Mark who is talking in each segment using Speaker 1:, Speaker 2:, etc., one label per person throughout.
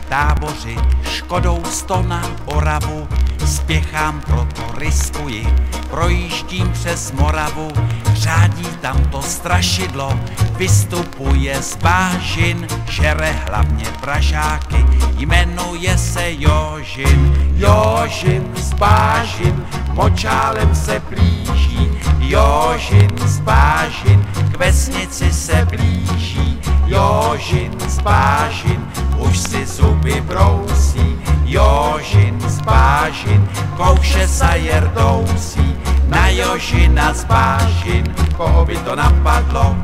Speaker 1: tábořit, Škodou 100 na Oravu, spěchám, proto riskuji, projíždím přes Moravu, řádí tam to strašidlo, vystupuje z bážin, žere hlavně pražáky, jmenuje se Jožin. Jožin z bážin, močálem se blíží, Jožin z bážin, k vesnici se blíží, Jožin z bážin, už si zuby brousí, Jožin z bážin, kouše sa jerdousí, na Jožina z bážin, koho by to napadlo,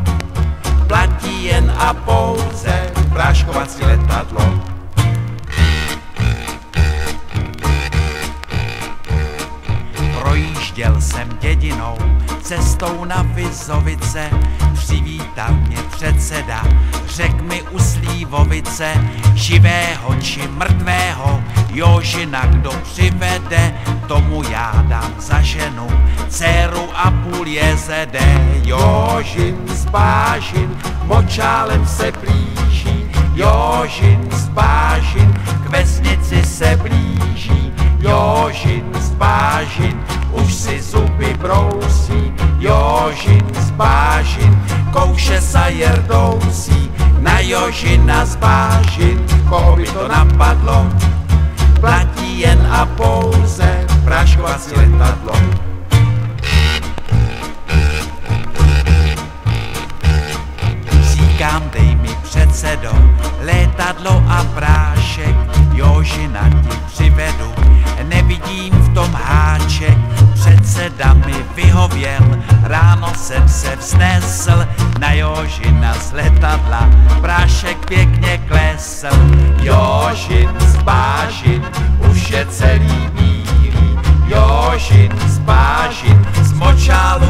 Speaker 1: platí jen a pouze práškovací letadlo. Projížděl jsem dědinou, cestou na Vizovice, přivítal mě předseda, řek mi u Slívovice, živého či mrtvého, Jožina kdo přivede, tomu já dám za ženu, dceru a půl jezede. Jožin z bážin, močálem se blíží, Jožin z bážin, k vesnici se blíží, Jožin z bážin, už si zuby brousí, Jožin z bážin, kouše sa jerdousí, na Jožina z bážin, koho by to napadlo, platí jen a pouze práškovací letadlo. Říkám, dej mi předsedo, létadlo a prášek, Jožina ti přivedu, nevidím v tom háček, předseda mi vyhověl, ráno jsem se vznesl, na Jožina z letadla, prášek pěkně klesl. Jožin z bážin, už je celý bílý, Jožin z bážin, z močálu